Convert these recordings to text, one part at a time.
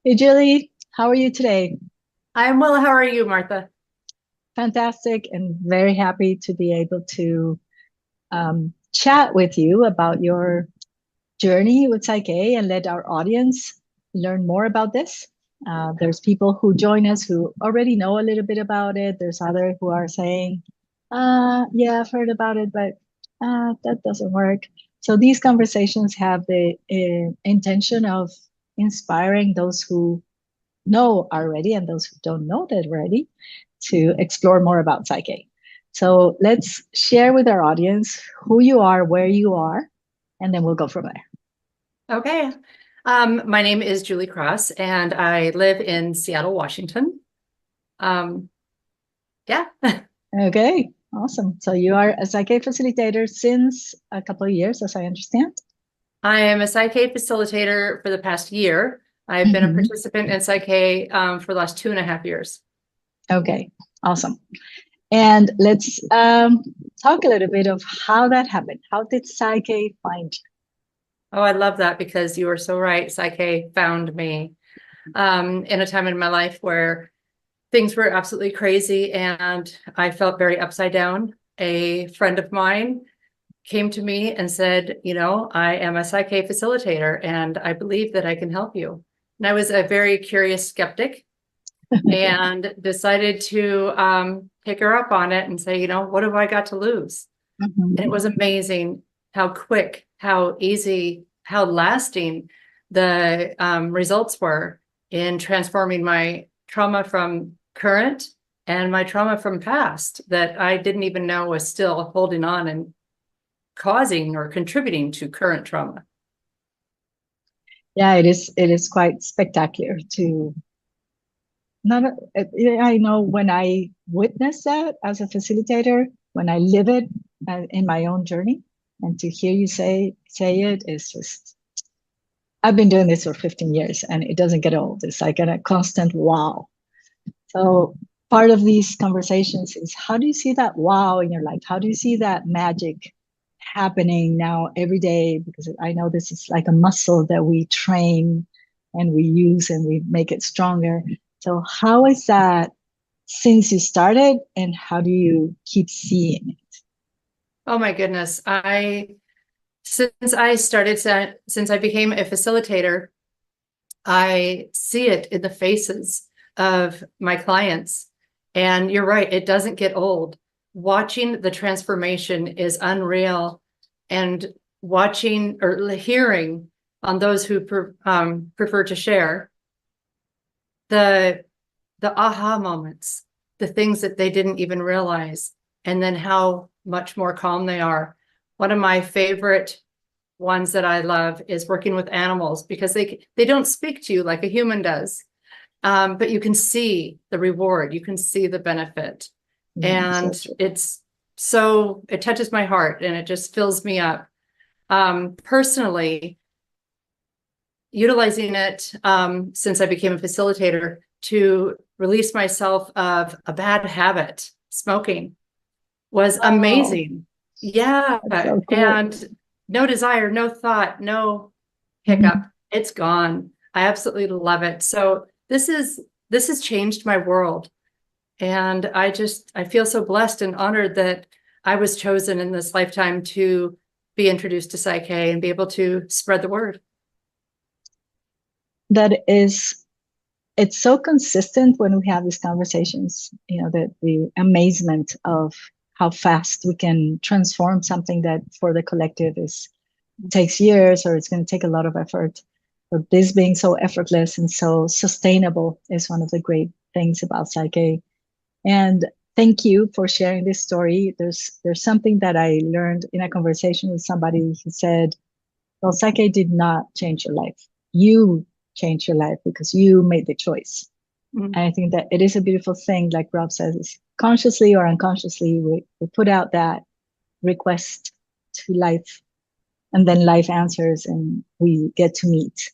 Hey, Julie, how are you today? I'm well. How are you, Martha? Fantastic, and very happy to be able to chat with you about your journey with Psych-K and let our audience learn more about this. There's people who join us who already know a little bit about it. There's others who are saying, yeah, I've heard about it, but that doesn't work. So these conversations have the intention of inspiring those who know already and those who don't know that already to explore more about Psych-K. So let's share with our audience who you are, where you are, and then we'll go from there. Okay. My name is Julie Cross, and I live in Seattle, Washington. Um, yeah. Okay, awesome. So you are a Psych-K facilitator since a couple of years, as I understand. I am a PSYCH-K facilitator for the past year. I've been a Mhm. participant in PSYCH-K for the last 2.5 years. Okay, awesome. And let's talk a little bit of how that happened. How did Psych-K find you? Oh, I love that because you are so right. PSYCH-K found me in a time in my life where things were absolutely crazy and I felt very upside down. A friend of mine came to me and said, I am a PSYCH-K facilitator and I believe that I can help you. And I was a very curious skeptic and decided to pick her up on it and say, what have I got to lose? And it Mhm. was amazing how quick, how easy, how lasting the results were in transforming my trauma from current and my trauma from past that I didn't even know was still holding on and causing or contributing to current trauma. Yeah, it is quite spectacular to not I know when I witness that as a facilitator, when I live it in my own journey, and to hear you say it is just. I've been doing this for 15 years, and it doesn't get old. It's like a constant wow. So part of these conversations is how do you see that wow in your life? How do you see that magic happening now every day? Because I know this is like a muscle that we train and we use and we make it stronger. So how is that since you started, and how do you keep seeing it? Oh my goodness. Since I started, since I became a facilitator, I see it in the faces of my clients. And you're right, it doesn't get old. Watching the transformation is unreal. And watching or hearing on those who prefer to share the the aha moments, the things that they didn't even realize, and then how much more calm they are. One of my favorite ones that I love is working with animals because they don't speak to you like a human does, but you can see the reward, you can see the benefit, Yeah, so and true. it touches my heart and it just fills me up. Personally, utilizing it since I became a facilitator to release myself of a bad habit, smoking, was Oh, amazing. Yeah. that's so cool. And no desire, no thought, no hiccup. Mhm. It's gone. I absolutely love it. So this has changed my world. And I feel so blessed and honored that I was chosen in this lifetime to be introduced to PSYCH-K and be able to spread the word. That is, it's so consistent when we have these conversations, the amazement of how fast we can transform something that for the collective is takes years or it's going to take a lot of effort. But this being so effortless and so sustainable is one of the great things about Psyche. And thank you for sharing this story. There's something that I learned in a conversation with somebody who said, well, Psyche did not change your life. You changed your life because you made the choice. Mm. And I think that it is a beautiful thing, like Rob says, is consciously or unconsciously, we put out that request to life, and then life answers and we get to meet.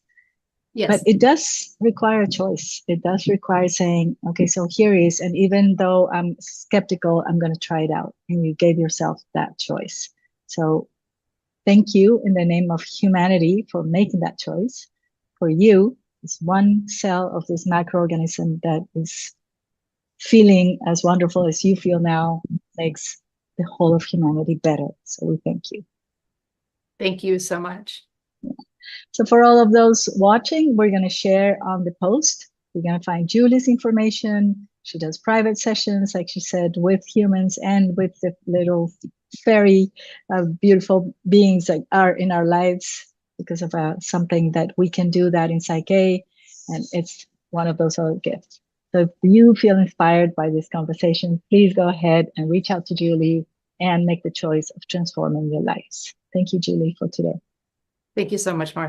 But Yes. it does require a choice. It does require saying, okay, so here is, and even though I'm skeptical, I'm going to try it out. And you gave yourself that choice. So thank you in the name of humanity for making that choice for you. this one cell of this microorganism that is feeling as wonderful as you feel now makes the whole of humanity better. So we thank you. Thank you so much. So for all of those watching, we're going to share on the post. We're going to find Julie's information. She does private sessions, like she said, with humans and with the little fairy beautiful beings that are in our lives because of something that we can do that in PSYCH-K, and it's one of those other gifts. So if you feel inspired by this conversation, please go ahead and reach out to Julie and make the choice of transforming your lives. Thank you, Julie, for today. Thank you so much, Martha.